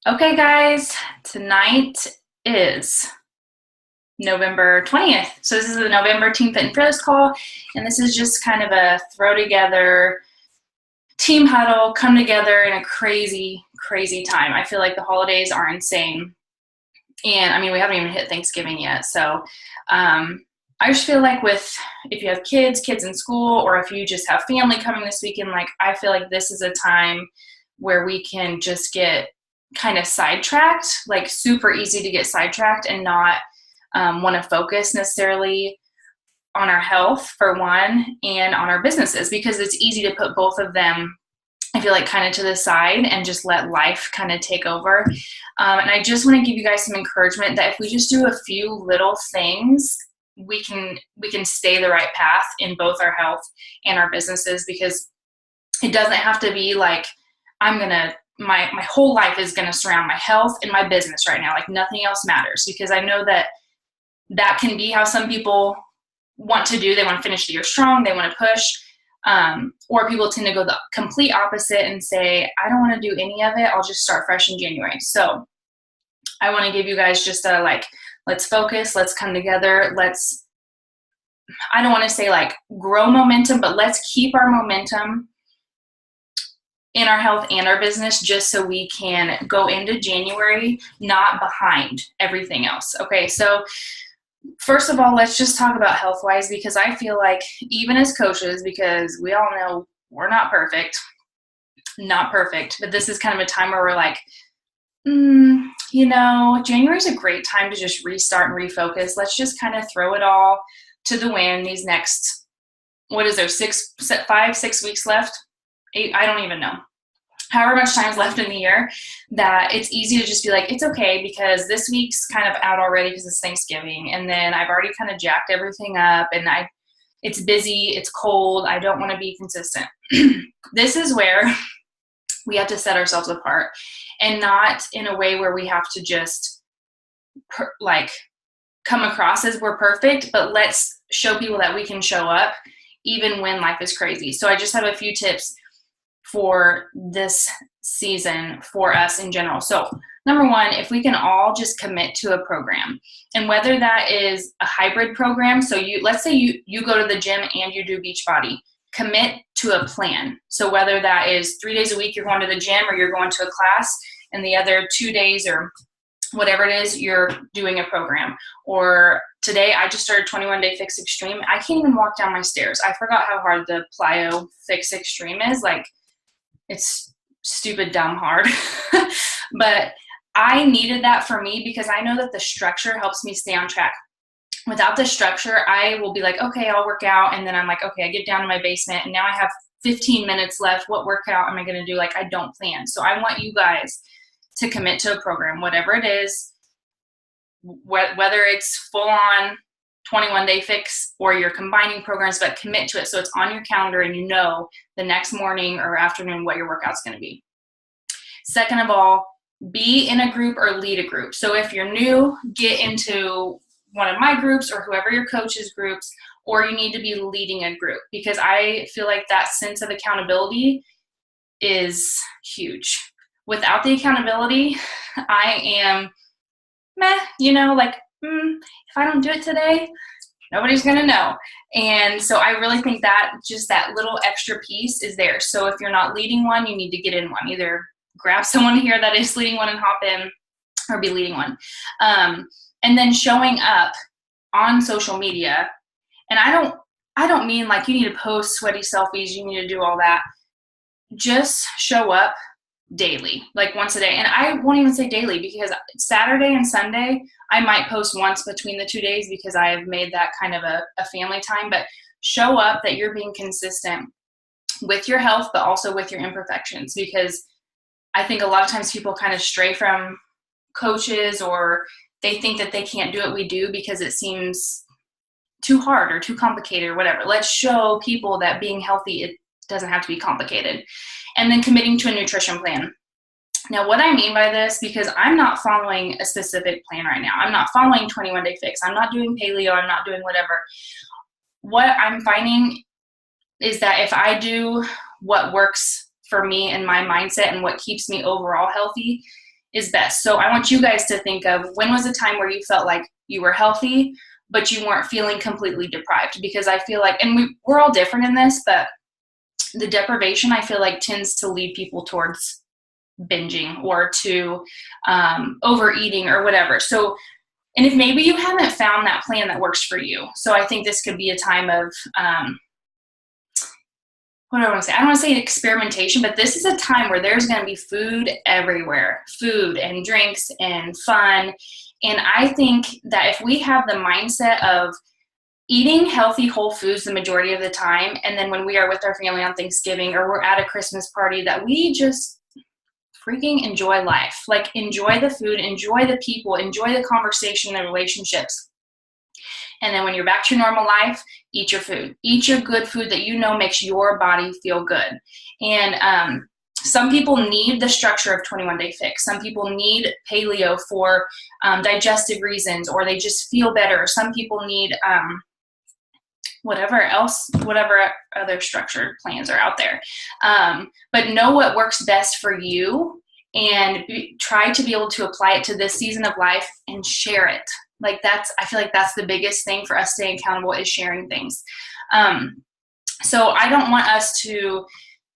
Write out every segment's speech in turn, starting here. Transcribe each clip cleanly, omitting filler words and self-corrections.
Okay, guys, tonight is November 20th. So this is the November Team Fit and Fearless call, and this is just kind of a throw together team huddle, come together in a crazy, crazy time. I feel like the holidays are insane. And I mean, we haven't even hit Thanksgiving yet. So I just feel like if you have kids in school, or if you just have family coming this weekend, like I feel like this is a time where we can just get kind of sidetracked, like super easy to get sidetracked and not want to focus necessarily on our health for one and on our businesses, because it's easy to put both of them, I feel like, kind of to the side and just let life kind of take over. And I just want to give you guys some encouragement that if we just do a few little things, we can stay the right path in both our health and our businesses, because it doesn't have to be like my whole life is gonna surround my health and my business right now. Like nothing else matters, because I know that can be how some people want to do. They want to finish the year strong. They want to push. Or people tend to go the complete opposite and say, I don't want to do any of it. I'll just start fresh in January. So I want to give you guys just let's focus, let's come together. I don't want to say like grow momentum, but let's keep our momentum in our health and our business, just so we can go into January not behind everything else. Okay, so first of all, let's just talk about health-wise, because I feel like even as coaches, because we all know we're not perfect, but this is kind of a time where we're like, January's a great time to just restart and refocus. Let's just kind of throw it all to the wind these next, what is there, 5, 6 weeks left? 8, I don't even know. However much time's left in the year, that it's easy to just be like, it's okay, because this week's kind of out already because it's Thanksgiving, and then I've already kind of jacked everything up, and it's busy, it's cold, I don't want to be consistent. This is where we have to set ourselves apart, and not in a way where we have to just come across as we're perfect, but let's show people that we can show up even when life is crazy. So I just have a few tips for this season for us in general. So number one, if we can all just commit to a program, and whether that is a hybrid program, so let's say you go to the gym and you do Beachbody, commit to a plan. So whether that is 3 days a week you're going to the gym, or you're going to a class, and the other 2 days or whatever it is, you're doing a program. Or today I just started 21 Day Fix Extreme. I can't even walk down my stairs. I forgot how hard the Plyo Fix Extreme is. Like, it's stupid, dumb hard. But I needed that for me, because I know that the structure helps me stay on track. Without the structure, I will be like, okay, I'll work out. And then I'm like, okay, I get down to my basement and now I have 15 minutes left. What workout am I going to do? Like, I don't plan. So I want you guys to commit to a program, whatever it is, whether it's full on 21 Day Fix or you're combining programs, but commit to it so it's on your calendar and you know the next morning or afternoon what your workout's going to be. Second of all, be in a group or lead a group. So if you're new, get into one of my groups or whoever your coach's groups, or you need to be leading a group, because I feel like that sense of accountability is huge. Without the accountability, I am if I don't do it today, nobody's going to know. And so I really think that just that little extra piece is there. So if you're not leading one, you need to get in one. Either grab someone here that is leading one and hop in, or be leading one. And then showing up on social media. And I don't mean like you need to post sweaty selfies, you need to do all that. Just show up daily, like once a day. And I won't even say daily, because Saturday and Sunday I might post once between the 2 days, because I have made that kind of a family time. But show up that you're being consistent with your health, but also with your imperfections, because I think a lot of times people kind of stray from coaches, or they think that they can't do what we do because it seems too hard or too complicated or whatever. Let's show people that being healthy, it doesn't have to be complicated. And then committing to a nutrition plan. Now, what I mean by this, because I'm not following a specific plan right now. I'm not following 21 Day Fix. I'm not doing paleo. I'm not doing whatever. What I'm finding is that if I do what works for me and my mindset and what keeps me overall healthy, is best. So I want you guys to think of, when was a time where you felt like you were healthy, but you weren't feeling completely deprived? Because I feel like, and we're all different in this, but the deprivation, I feel like, tends to lead people towards binging or to overeating or whatever. So, and if maybe you haven't found that plan that works for you, so I think this could be a time of, what do I want to say? I don't want to say experimentation, but this is a time where there's going to be food everywhere, food and drinks and fun. And I think that if we have the mindset of eating healthy whole foods the majority of the time, and then when we are with our family on Thanksgiving or we're at a Christmas party, that we just freaking enjoy life. Like, enjoy the food, enjoy the people, enjoy the conversation, the relationships. And then when you're back to your normal life, eat your food. Eat your good food that you know makes your body feel good. And some people need the structure of 21 Day Fix. Some people need paleo for digestive reasons, or they just feel better. Some people need whatever other structured plans are out there. But know what works best for you, and try to be able to apply it to this season of life and share it. Like, I feel like that's the biggest thing for us staying accountable, is sharing things. So I don't want us to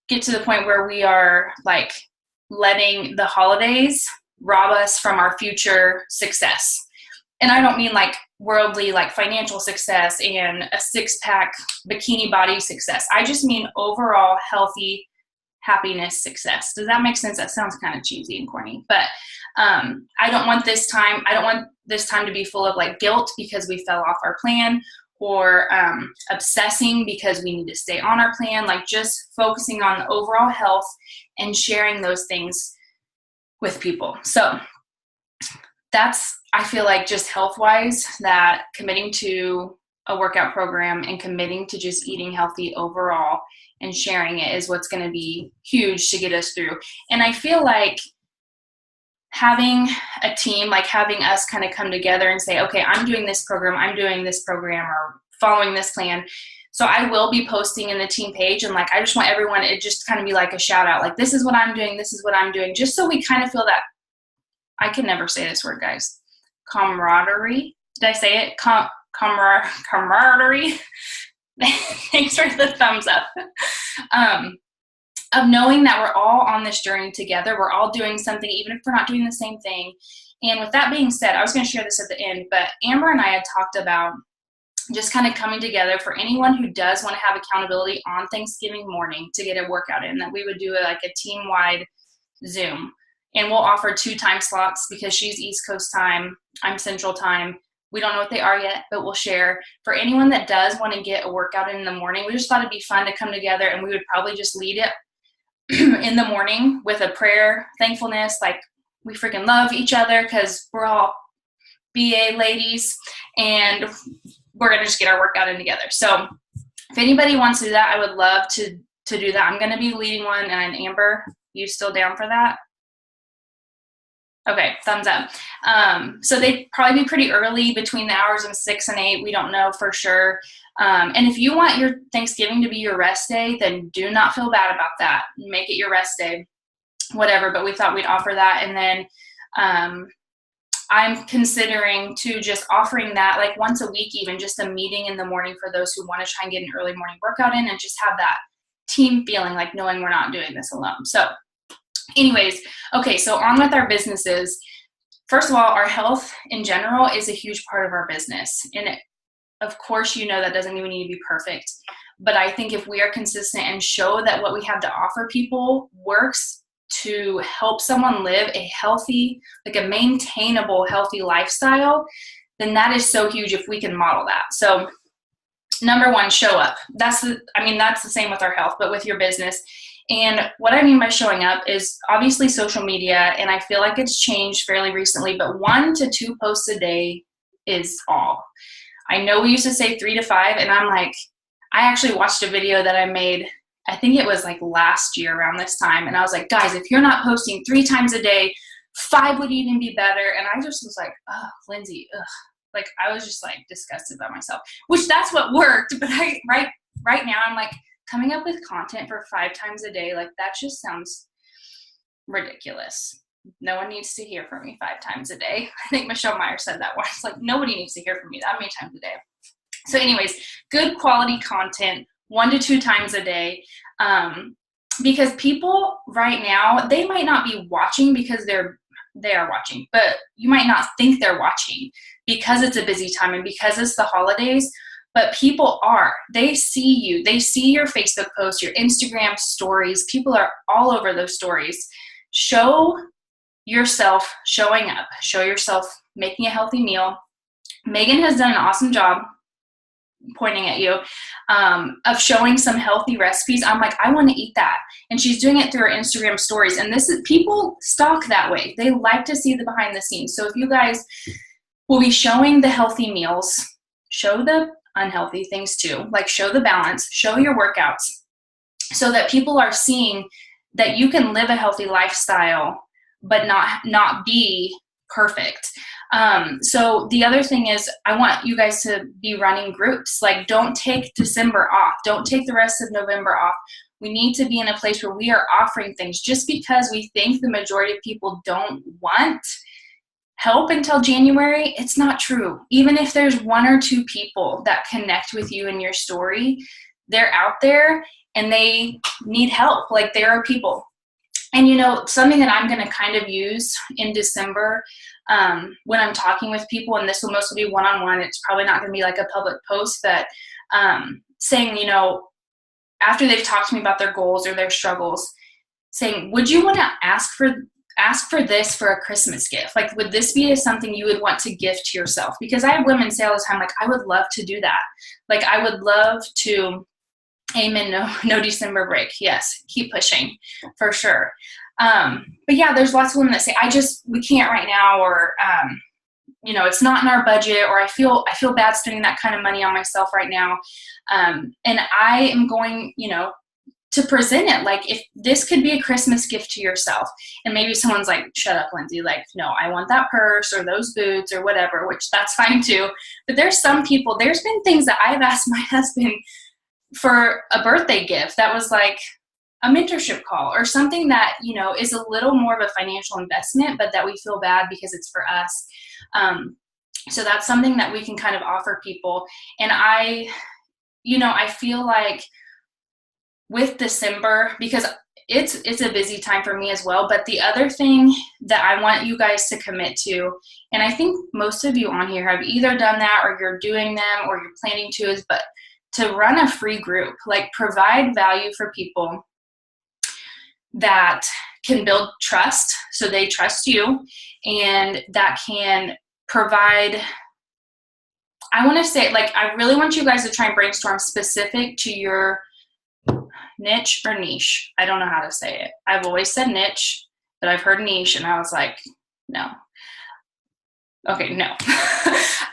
get to the point where we are like letting the holidays rob us from our future success. And I don't mean like worldly, like financial success and a 6-pack bikini body success. I just mean overall healthy happiness success. Does that make sense? That sounds kind of cheesy and corny, but I don't want this time to be full of like guilt because we fell off our plan, or obsessing because we need to stay on our plan. Like, just focusing on the overall health and sharing those things with people. So that's, I feel like, just health-wise, that committing to a workout program and committing to just eating healthy overall and sharing it is what's going to be huge to get us through. And I feel like having a team, like having us kind of come together and say, okay, I'm doing this program, or following this plan. So I will be posting in the team page, and like, I just want everyone, it just kind of be like a shout out, like, this is what I'm doing, just so we kind of feel that, I can never say this word, guys, camaraderie. Did I say it? Camaraderie. Thanks for the thumbs up. Of knowing that we're all on this journey together. We're all doing something, even if we're not doing the same thing. And with that being said, I was going to share this at the end, but Amber and I had talked about just kind of coming together for anyone who does want to have accountability on Thanksgiving morning to get a workout in, that we would do like a team-wide Zoom. And we'll offer 2 time slots, because she's East Coast time, I'm Central time. We don't know what they are yet, but we'll share. For anyone that does want to get a workout in the morning, we just thought it'd be fun to come together, and we would probably just lead it in the morning with a prayer, thankfulness, like, we freaking love each other because we're all BA ladies, and we're going to just get our workout in together. So if anybody wants to do that, I would love to do that. I'm going to be leading one, and Amber, you still down for that? Okay, thumbs up. So they'd probably be pretty early, between the hours of 6 and 8. We don't know for sure. And if you want your Thanksgiving to be your rest day, then do not feel bad about that. Make it your rest day, whatever. But we thought we'd offer that. And then I'm considering to just offering that like once a week, even just a meeting in the morning for those who want to try and get an early morning workout in, and just have that team feeling, like knowing we're not doing this alone. So anyways, okay, so on with our businesses. First of all, our health in general is a huge part of our business. And of course, you know, that doesn't mean we need to be perfect. But I think if we are consistent and show that what we have to offer people works to help someone live a healthy, like a maintainable, healthy lifestyle, then that is so huge if we can model that. So number one, show up. That's the same with our health, but with your business. And what I mean by showing up is obviously social media, and I feel like it's changed fairly recently, but 1 to 2 posts a day is all. I know we used to say 3 to 5, and I'm like, I actually watched a video that I made, I think it was like last year around this time, and I was like, guys, if you're not posting 3 times a day, 5 would even be better. And I just was like, oh, Lindsay, ugh. Like, I was just like disgusted by myself, which that's what worked. But right now I'm like, coming up with content for 5 times a day, like that just sounds ridiculous. No one needs to hear from me 5 times a day. I think Michelle Meyer said that once. Like, nobody needs to hear from me that many times a day. So anyways, good quality content, 1 to 2 times a day. Because people right now, they might not be watching because they are watching, but you might not think they're watching because it's a busy time and because it's the holidays, but people are. They see you. They see your Facebook posts, your Instagram stories. People are all over those stories. Show yourself showing up. Show yourself making a healthy meal. Megan has done an awesome job pointing at you, of showing some healthy recipes. I'm like, I want to eat that. And she's doing it through her Instagram stories. And this is, people stalk that way. They like to see the behind the scenes. So if you guys will be showing the healthy meals, show the unhealthy things too. Like, show the balance, show your workouts, so that people are seeing that you can live a healthy lifestyle, but not be perfect. So the other thing is, I want you guys to be running groups. Like, don't take December off. Don't take the rest of November off. We need to be in a place where we are offering things. Just because we think the majority of people don't want help until January, it's not true. Even if there's 1 or 2 people that connect with you in your story, they're out there and they need help. Like, there are people. And, you know, something that I'm going to kind of use in December, when I'm talking with people, and this will mostly be one-on-one, it's probably not going to be like a public post, but saying, you know, after they've talked to me about their goals or their struggles, saying, would you want to ask for this for a Christmas gift? Like, would this be something you would want to gift to yourself? Because I have women say all the time, like, I would love to do that. Like, I would love to. Amen. No December break. Yes. Keep pushing for sure. But yeah, there's lots of women that say, we can't right now, or, you know, it's not in our budget, or I feel bad spending that kind of money on myself right now. And I am going, you know, to present it like, if this could be a Christmas gift to yourself. And maybe someone's like, shut up, Lindsay. Like, no, I want that purse or those boots or whatever, which that's fine too. But there's some people, there's been things that I've asked my husband for a birthday gift that was like a mentorship call or something that, you know, is a little more of a financial investment, but that we feel bad because it's for us. So that's something that we can kind of offer people. And I feel like with December, because it's a busy time for me as well, but the other thing that I want you guys to commit to, and I think most of you on here have either done that or you're doing them or you're planning to, is but to run a free group. Like, provide value for people that can build trust, so they trust you, and that can provide, I want to say, like, I really want you guys to try and brainstorm specific to your niche or niche. I don't know how to say it. I've always said niche, but I've heard niche and I was like, no. Okay, no.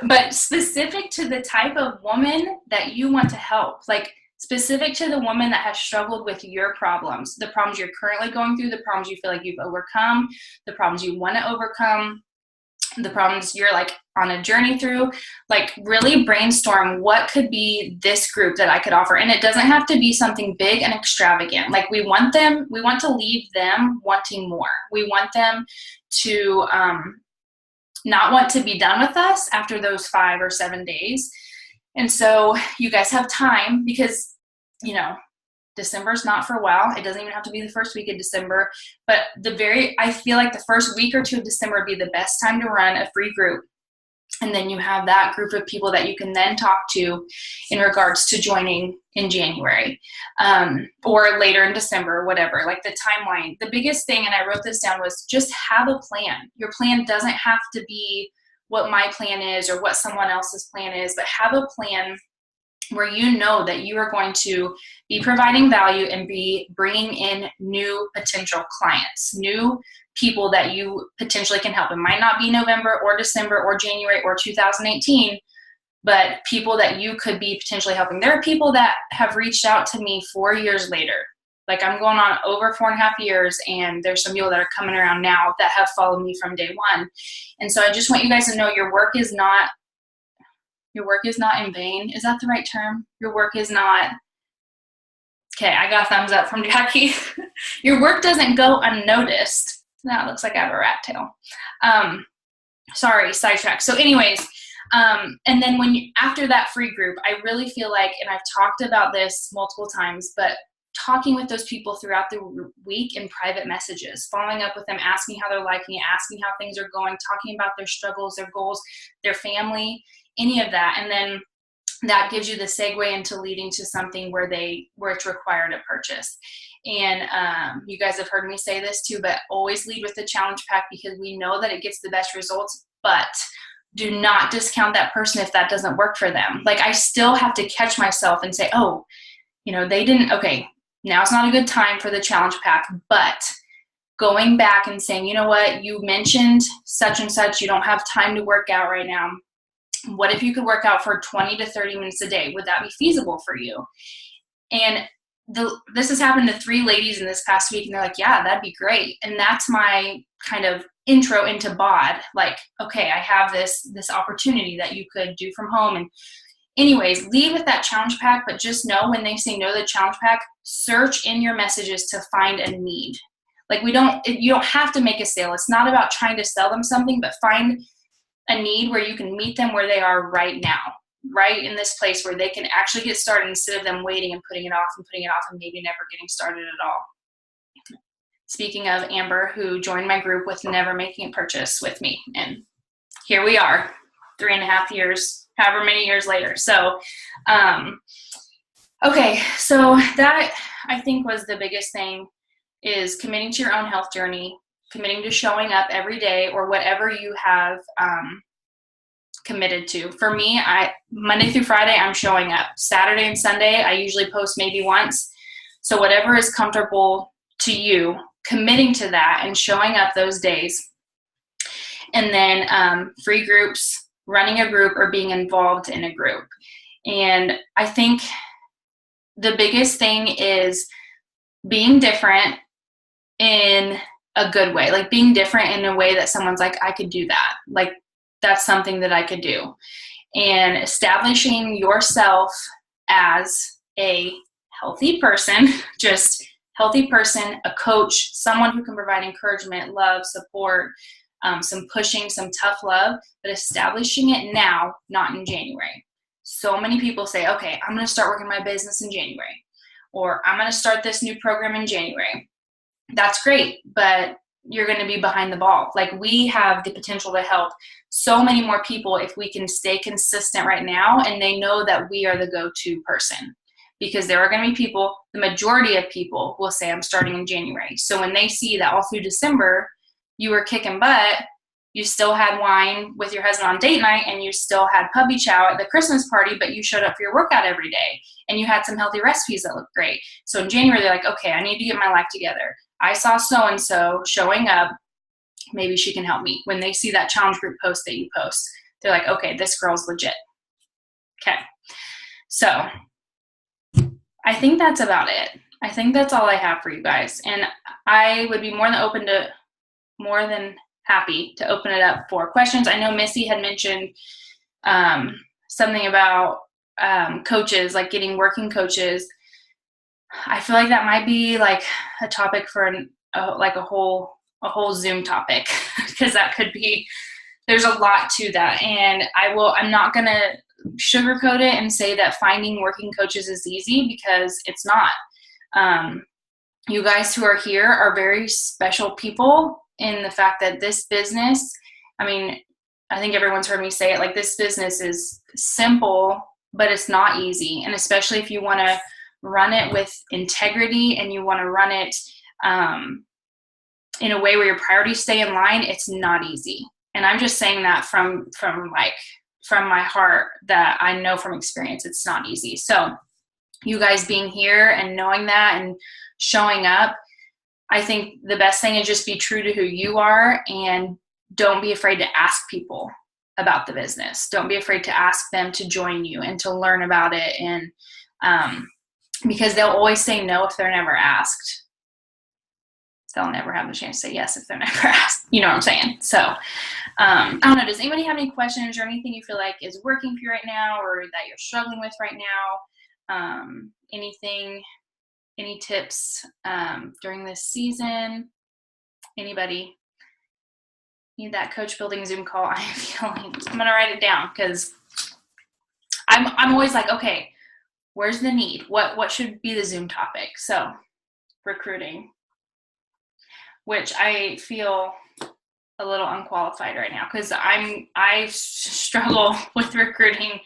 But specific to the type of woman that you want to help, like specific to the woman that has struggled with your problems, the problems you're currently going through, the problems you feel like you've overcome, the problems you want to overcome, the problems you're like on a journey through. Like, really brainstorm what could be this group that I could offer. And it doesn't have to be something big and extravagant. Like, we want to leave them wanting more. We want them to not want to be done with us after those 5 or 7 days. And so you guys have time, because, you know, December's not for a while. It doesn't even have to be the first week of December, but I feel like the first week or 2 of December would be the best time to run a free group. And then you have that group of people that you can then talk to in regards to joining in January, or later in December, whatever, like the timeline. The biggest thing, and I wrote this down, was just have a plan. Your plan doesn't have to be what my plan is or what someone else's plan is, but have a plan where you know that you are going to be providing value and be bringing in new potential clients, new people that you potentially can help. It might not be November or December or January or 2018, but people that you could be potentially helping. There are people that have reached out to me 4 years later. Like, I'm going on over 4.5 years, and there's some people that are coming around now that have followed me from day one. And so I just want you guys to know your work is not in vain. Is that the right term? Your work is not, okay, I got a thumbs up from Jackie. Your work doesn't go unnoticed. That looks like I have a rat tail. Sorry, sidetrack. So anyways, and then after that free group, I really feel like, and I've talked about this multiple times, but talking with those people throughout the week in private messages, following up with them, asking how they're liking it, asking how things are going, talking about their struggles, their goals, their family, any of that. And then that gives you the segue into leading to something where it's required a purchase. And you guys have heard me say this too, but always lead with the challenge pack, because we know that it gets the best results, but do not discount that person if that doesn't work for them. Like, I still have to catch myself and say, oh, they didn't, okay, now's not a good time for the challenge pack, but going back and saying, you know what, you mentioned such and such, you don't have time to work out right now. What if you could work out for 20 to 30 minutes a day? Would that be feasible for you? And this has happened to 3 ladies in this past week, and they're like, yeah, that'd be great. And that's my kind of intro into BOD. Like, okay, I have this opportunity that you could do from home. And anyways, lead with that challenge pack, but just know when they say no to the challenge pack, search in your messages to find a need. Like, you don't have to make a sale. It's not about trying to sell them something, but find a need where you can meet them where they are right now, right in this place where they can actually get started, instead of them waiting and putting it off and maybe never getting started at all. Speaking of Amber, who joined my group with never making a purchase with me, and here we are 3.5 years, however many years later. So okay, so that I think was the biggest thing, is committing to your own health journey, committing to showing up every day, or whatever you have committed to. For me, Monday through Friday, I'm showing up. Saturday and Sunday, I usually post maybe once. So whatever is comfortable to you, committing to that and showing up those days. And then free groups, running a group, or being involved in a group. And I think the biggest thing is being different in a good way, like being different in a way that someone's like, I could do that. Like, that's something that I could do. And establishing yourself as a healthy person, just healthy person, a coach, someone who can provide encouragement, love, support, some pushing, some tough love, but establishing it now, not in January. So many people say, okay, I'm going to start working my business in January, or I'm going to start this new program in January. That's great, but you're going to be behind the ball. Like, we have the potential to help so many more people if we can stay consistent right now, and they know that we are the go-to person. Because there are going to be people, the majority of people will say, I'm starting in January. So when they see that all through December, you were kicking butt, you still had wine with your husband on date night, and you still had puppy chow at the Christmas party, but you showed up for your workout every day, and you had some healthy recipes that looked great. So in January, they're like, okay, I need to get my life together. I saw so-and-so showing up. Maybe she can help me. When they see that challenge group post that you post, they're like, okay, this girl's legit. Okay. So I think that's about it. I think that's all I have for you guys. And I would be more than happy to open it up for questions. I know Missy had mentioned something about coaches, like getting working coaches. I feel like that might be like a topic for a whole Zoom topic, because that could be, there's a lot to that. And I'm not going to sugarcoat it and say that finding working coaches is easy, because it's not. You guys who are here are very special people in the fact that this business, I mean, I think everyone's heard me say it, like, this business is simple, but it's not easy. And especially if you want to run it with integrity and you want to run it in a way where your priorities stay in line, it's not easy. And I'm just saying that from my heart, that I know from experience, it's not easy. So you guys being here and knowing that and showing up, I think the best thing is just be true to who you are, and don't be afraid to ask people about the business. Don't be afraid to ask them to join you and to learn about it. And because they'll always say no if they're never asked. They'll never have the chance to say yes if they're never asked. You know what I'm saying? So I don't know. Does anybody have any questions or anything you feel like is working for you right now, or that you're struggling with right now? Any tips during this season? Anybody need that coach building Zoom call? I'm going to write it down because I'm always like, okay, where's the need? What should be the Zoom topic? So recruiting, which I feel a little unqualified right now because I struggle with recruiting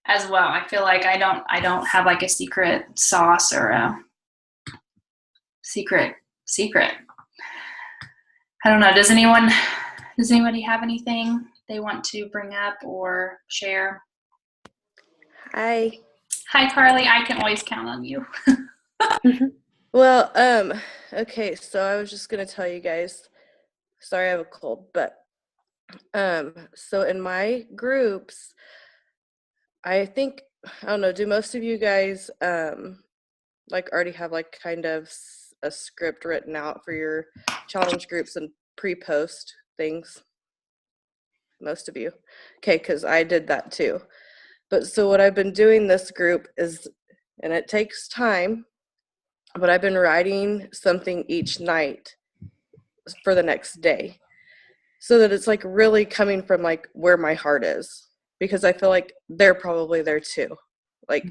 as well. I feel like I don't have like a secret sauce or a secret. I don't know. Does anybody have anything they want to bring up or share? Hi, Carly. I can always count on you. Well, okay, so I was just gonna tell you guys, sorry I have a cold, but so in my groups, I think, I don't know, do most of you guys like already have like kind of a script written out for your challenge groups and pre-post things? Most of you. Okay, because I did that too. But so what I've been doing this group is, and it takes time, but I've been writing something each night for the next day so that it's like really coming from like where my heart is, because I feel like they're probably there too. Like,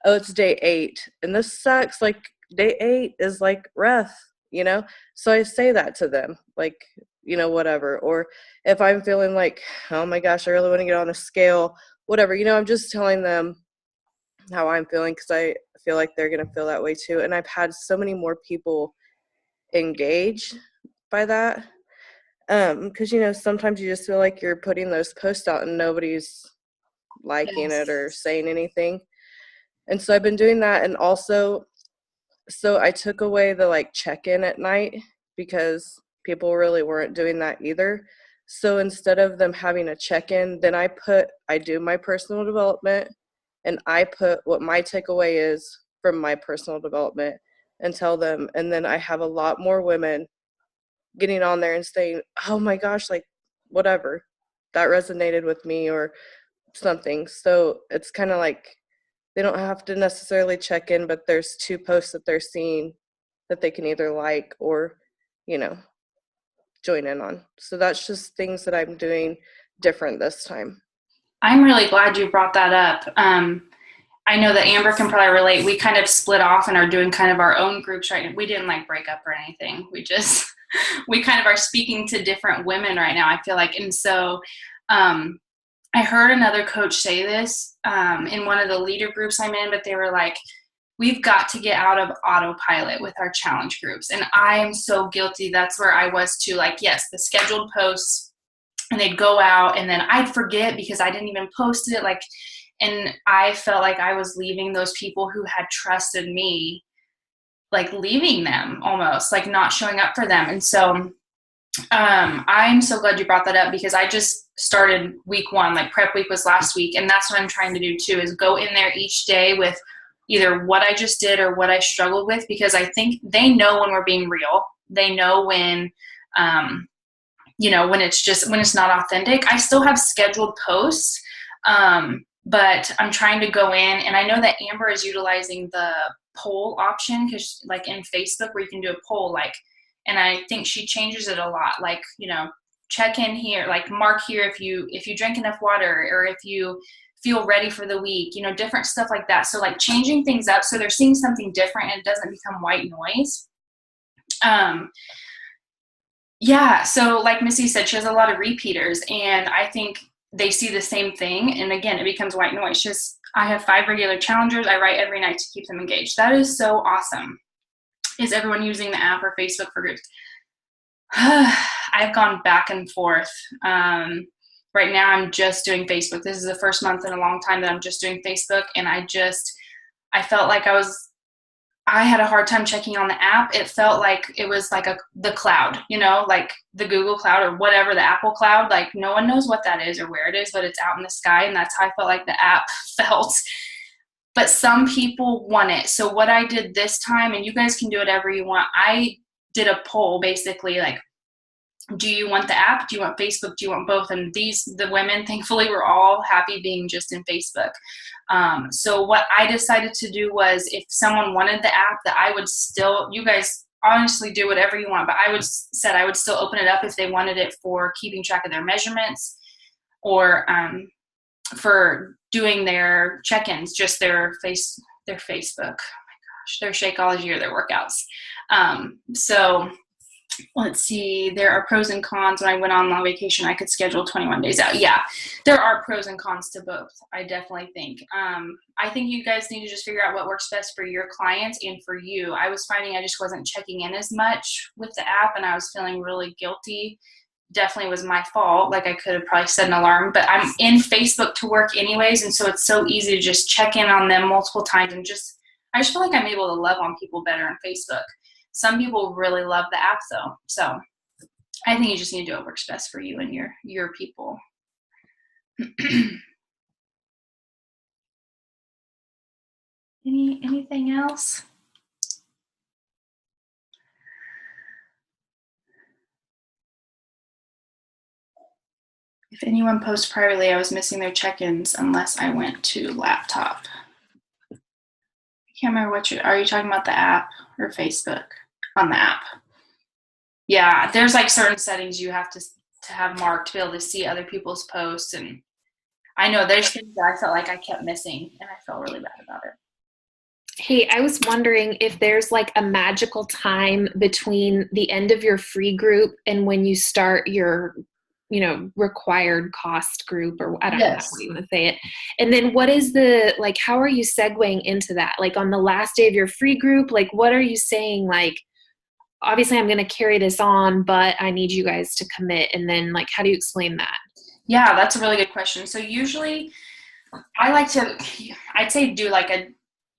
oh, it's day 8 and this sucks. Like day 8 is like rough, you know? So I say that to them, like, you know, whatever. Or if I'm feeling like, oh my gosh, I really want to get on a scale, whatever, you know, I'm just telling them how I'm feeling because I feel like they're going to feel that way too. And I've had so many more people engage by that. Because, you know, sometimes you just feel like you're putting those posts out and nobody's liking it or saying anything. And so I've been doing that. And also, so I took away the like check-in at night because people really weren't doing that either. So instead of them having a check-in, then I do my personal development and I put what my takeaway is from my personal development and tell them. And then I have a lot more women getting on there and saying, oh my gosh, like whatever, that resonated with me or something. So it's kind of like they don't have to necessarily check in, but there's 2 posts that they're seeing that they can either like or, you know, join in on. So that's just things that I'm doing different this time. I'm really glad you brought that up. I know that Amber can probably relate. We kind of split off and are doing kind of our own groups right now. We didn't like break up or anything. We kind of are speaking to different women right now, I feel like. And so I heard another coach say this in one of the leader groups I'm in, but they were like, we've got to get out of autopilot with our challenge groups. And I am so guilty. That's where I was too. Like, yes, the scheduled posts, and they'd go out and then I'd forget because I didn't even post it. Like, and I felt like I was leaving those people who had trusted me, like leaving them almost, like not showing up for them. And so I'm so glad you brought that up because I just started week 1, like prep week was last week. And that's what I'm trying to do too, is go in there each day with either what I just did or what I struggled with, because I think they know when we're being real. They know when, you know, when it's not authentic. I still have scheduled posts, but I'm trying to go in, and I know that Amber is utilizing the poll option, because like in Facebook where you can do a poll, like, and I think she changes it a lot, like, you know, check in here, like mark here if you drink enough water or if you feel ready for the week, you know, different stuff like that. So like changing things up so they're seeing something different and it doesn't become white noise. Yeah, so like Missy said, she has a lot of repeaters, and I think they see the same thing, and again, it becomes white noise. Just, I have 5 regular challengers. I write every night to keep them engaged. That is so awesome. Is everyone using the app or Facebook for groups? I've gone back and forth. Right now, I'm just doing Facebook. This is the first month in a long time that I'm just doing Facebook, and I felt like I had a hard time checking on the app. It felt like it was like the cloud, you know, like the Google cloud or whatever, the Apple cloud. Like no one knows what that is or where it is, but it's out in the sky. And that's how I felt like the app felt. But some people want it. So what I did this time, and you guys can do whatever you want, I did a poll basically like, do you want the app? Do you want Facebook? Do you want both? And the women, thankfully, were all happy being just in Facebook. So what I decided to do was, if someone wanted the app, that I would still, you guys honestly do whatever you want, but I would still open it up if they wanted it for keeping track of their measurements or for doing their check-ins, just their Facebook, their Shakeology or their workouts. So let's see, there are pros and cons. When I went on long vacation, I could schedule 21 days out. Yeah, there are pros and cons to both, I definitely think. I think you guys need to just figure out what works best for your clients and for you. I was finding I just wasn't checking in as much with the app, and I was feeling really guilty. Definitely was my fault. Like, I could have probably set an alarm, but I'm in Facebook to work anyways, and so it's so easy to just check in on them multiple times, and I just feel like I'm able to love on people better on Facebook. Some people really love the app though. So I think you just need to do what works best for you and your people. Anything else? If anyone posts privately, I was missing their check-ins unless I went to laptop. I can't remember are you talking about the app or Facebook? On the app. Yeah, there's like certain settings you have to have marked to be able to see other people's posts, and I know there's things that I felt like I kept missing, and I felt really bad about it. Hey, I was wondering if there's like a magical time between the end of your free group and when you start your, required cost group, or I don't know how you want to say it. And then what is how are you segueing into that? Like on the last day of your free group, like what are you saying? Like, obviously I'm going to carry this on, but I need you guys to commit. And then like, how do you explain that? Yeah, that's a really good question. So usually I'd say do like a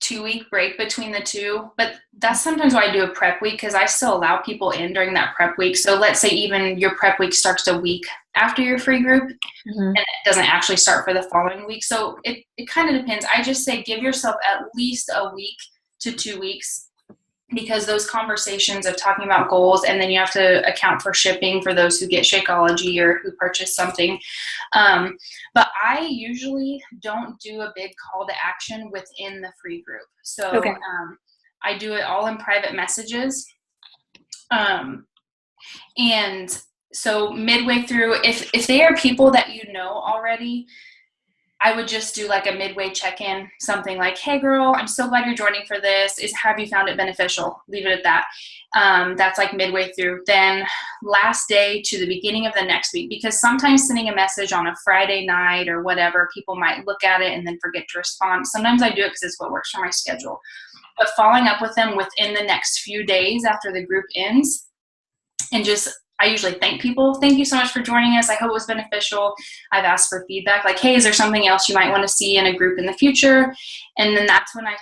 2-week break between the two, but that's sometimes why I do a prep week, because I still allow people in during that prep week. So let's say even your prep week starts a week after your free group, and it doesn't actually start for the following week. So it kind of depends. I just say give yourself at least a week to 2 weeks, because those conversations of talking about goals, and then you have to account for shipping for those who get Shakeology or who purchase something. But I usually don't do a big call to action within the free group. So I do it all in private messages. And so midway through, if they are people that you know already, I would just do like a midway check-in, something like, hey girl, I'm so glad you're joining for this. Have you found it beneficial? Leave it at that. That's like midway through. Then last day to the beginning of the next week, because sometimes sending a message on a Friday night or whatever, people might look at it and then forget to respond. Sometimes I do it because it's what works for my schedule. But following up with them within the next few days after the group ends, and I usually thank people. Thank you so much for joining us. I hope it was beneficial. I've asked for feedback, like, hey, is there something else you might want to see in a group in the future? And then that's when I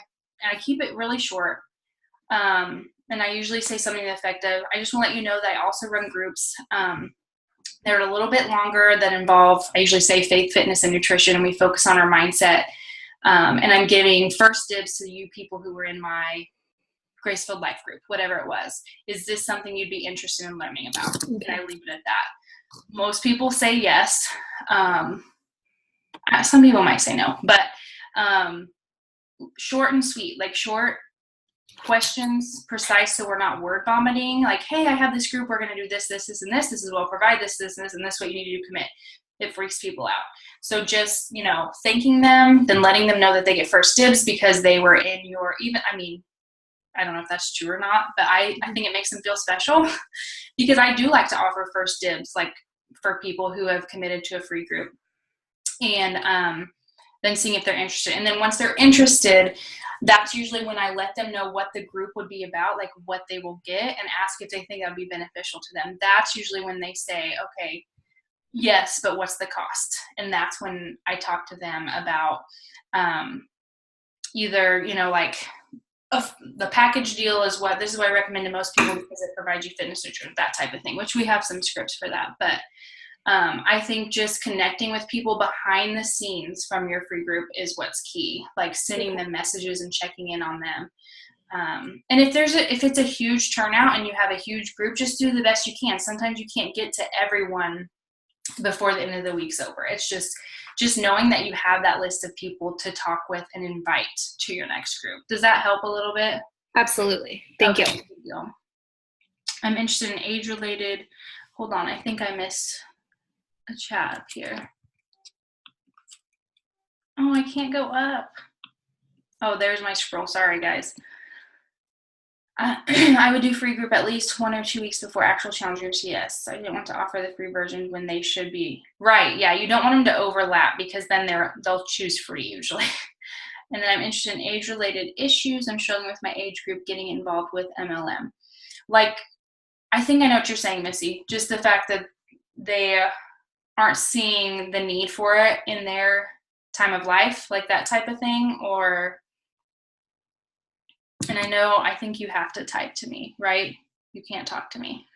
keep it really short. And I usually say something effective. I just want to let you know that I also run groups. They're a little bit longer that involve, I usually say faith, fitness, and nutrition, and we focus on our mindset. And I'm giving first dibs to you people who were in my Grace-Filled Life group, whatever it was. Is this something you'd be interested in learning about? And I leave it at that. Most people say yes. Some people might say no, but short and sweet, like short questions, precise, so we're not word vomiting. Like, hey, I have this group. We're going to do this, this, this, and this. This is what I'll provide this, this, and this, and this. What you need to do, commit. It freaks people out. So just, thanking them, then letting them know that they get first dibs because they were in your, I don't know if that's true or not, but I think it makes them feel special because I do like to offer first dibs, like for people who have committed to a free group, and then seeing if they're interested. And then once they're interested, that's usually when I let them know what the group would be about, like what they will get, and ask if they think that would be beneficial to them. That's usually when they say, okay, yes, but what's the cost? And that's when I talk to them about either, the package deal is this is what I recommend to most people because it provides you fitness, nutrition, that type of thing, which we have some scripts for that. But I think just connecting with people behind the scenes from your free group is what's key, like sending them messages and checking in on them. And if it's a huge turnout and you have a huge group, just do the best you can. Sometimes you can't get to everyone before the end of the week's over. It's just knowing that you have that list of people to talk with and invite to your next group. Does that help a little bit? Absolutely. Thank you. I'm interested in age-related. Hold on, I think I missed a chat up here. Oh, I can't go up. Oh, there's my scroll. Sorry, guys. I would do free group at least 1 or 2 weeks before actual challengers. Yes, I didn't want to offer the free version when they should be. Right, yeah, you don't want them to overlap because then they'll choose free usually. And then I'm interested in age-related issues. I'm struggling with my age group getting involved with MLM. Like, I think I know what you're saying, Missy. Just the fact that they aren't seeing the need for it in their time of life, like that type of thing, and I think you have to type to me, right? You can't talk to me.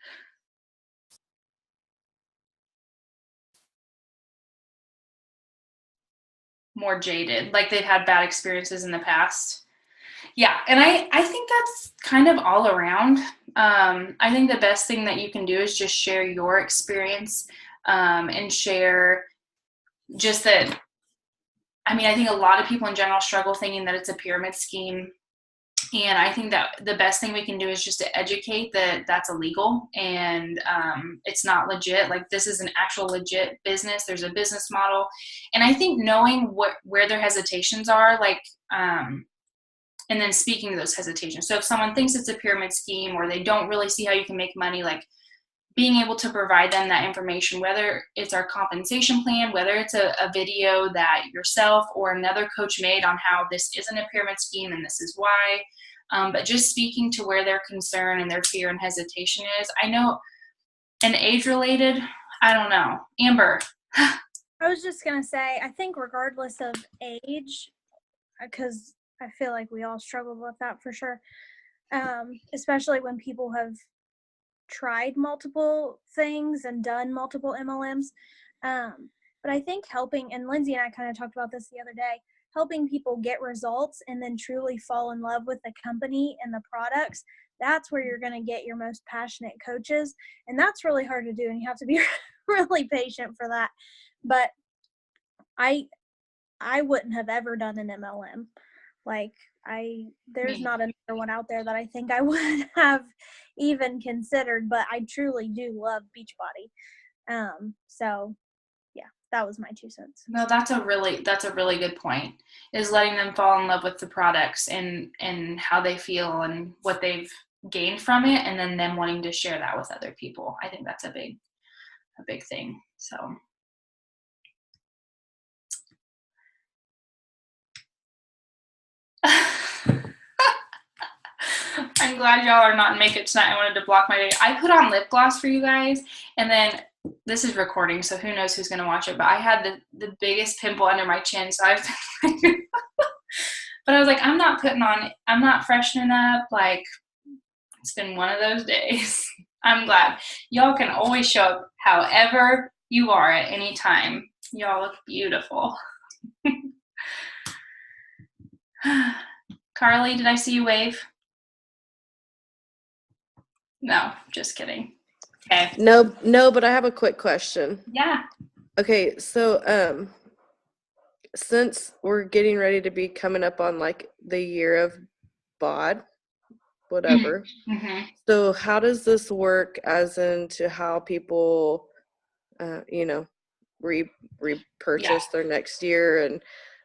More jaded, like they've had bad experiences in the past. Yeah, and I think that's kind of all around. I think the best thing that you can do is just share your experience and share just that. I think a lot of people in general struggle thinking that it's a pyramid scheme. And I think that the best thing we can do is just to educate that that's illegal and it's not legit. Like, this is an actual legit business. There's a business model. And I think knowing where their hesitations are, like, and then speaking to those hesitations. So if someone thinks it's a pyramid scheme or they don't really see how you can make money, like, being able to provide them that information, whether it's our compensation plan, whether it's a video that yourself or another coach made on how this isn't a pyramid scheme and this is why, but just speaking to where their concern and their fear and hesitation is. I know, and age-related, I don't know. Amber. I was just going to say, I think regardless of age, because I feel like we all struggle with that for sure, especially when people have tried multiple things and done multiple MLMs. But I think helping, and Lindsay and I kind of talked about this the other day, helping people get results and then truly fall in love with the company and the products, that's where you're going to get your most passionate coaches. And that's really hard to do, and you have to be really patient for that. But I wouldn't have ever done an MLM. Like, there's not another one out there that I think I would have even considered, but I truly do love Beachbody. So yeah, that was my 2 cents. No, that's a really good point, is letting them fall in love with the products and how they feel and what they've gained from it, and then them wanting to share that with other people. I think that's a big thing. So I'm glad y'all are not in makeup tonight. I wanted to block my day. I put on lip gloss for you guys, and then this is recording, so who knows who's going to watch it, but I had the biggest pimple under my chin, so I've been like, but I was like, I'm not freshening up. Like, it's been one of those days. I'm glad. Y'all can always show up however you are at any time. Y'all look beautiful. Carly, did I see you wave? No, just kidding. Okay. No, but I have a quick question. Yeah. Okay, so since we're getting ready to be coming up on like the year of bod, whatever. Mm-hmm. So how does this work as into how people, repurchase their next year, and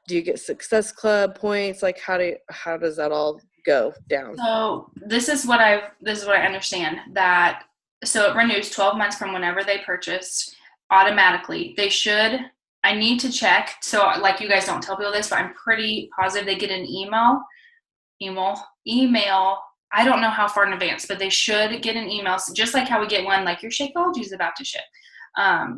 do you get Success Club points? Like, how does that all go down? So this is what I understand, that so it renews 12 months from whenever they purchased automatically. I need to check. So, like, you guys don't tell people this, but I'm pretty positive they get an email. I don't know how far in advance, but they should get an email. So just like how we get one, like, your Shakeology is about to ship.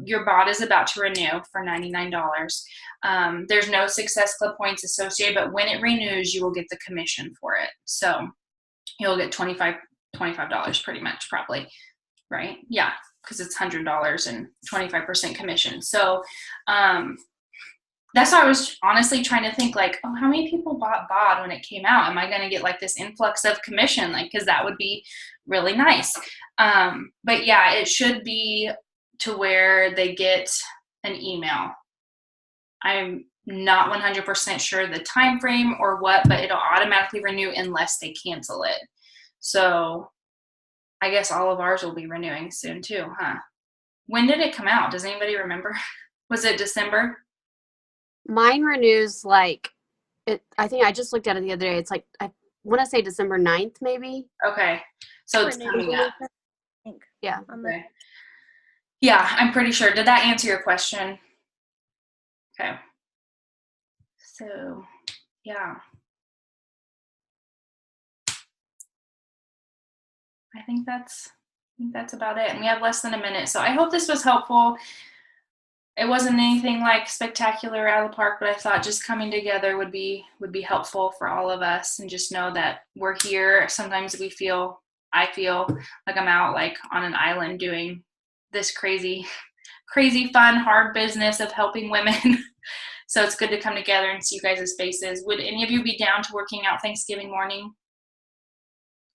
Your bot is about to renew for $99. There's no Success Club points associated, but when it renews, you will get the commission for it. So you'll get $25 pretty much, probably, right? Yeah, because it's $100 and 25% commission. So that's why I was honestly trying to think, like, oh, how many people bought bod when it came out? Am I going to get like this influx of commission? Like, because that would be really nice. But yeah, it should be to where they get an email. I'm not 100% sure the time frame or what, but it'll automatically renew unless they cancel it. So I guess all of ours will be renewing soon too, huh? When did it come out? Does anybody remember? Was it December? Mine renews like I think I just looked at it the other day. It's like I want to say December 9th, maybe. Okay. So it's Renewed coming up. I think. Yeah. Okay. Yeah, I'm pretty sure. Did that answer your question? Okay. So, yeah. I think that's about it. And we have less than a minute. So I hope this was helpful. It wasn't anything like spectacular out of the park, but I thought just coming together would be helpful for all of us, and just know that we're here. Sometimes I feel like I'm out like on an island doing this crazy fun, hard business of helping women. So it's good to come together and see you guys' faces. Would any of you be down to working out Thanksgiving morning?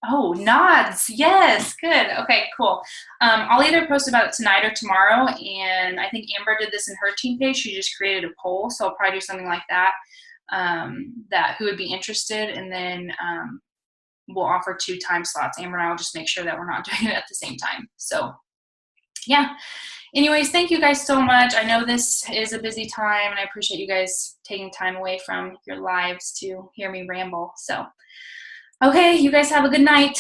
Oh, nods. Yes, good. Okay, cool. I'll either post about it tonight or tomorrow, and I think Amber did this in her team page. She just created a poll, so I'll probably do something like that, that who would be interested, and then we'll offer 2 time slots. Amber and I will just make sure that we're not doing it at the same time. So, yeah. Anyways, thank you guys so much. I know this is a busy time, and I appreciate you guys taking time away from your lives to hear me ramble. So, okay, you guys have a good night.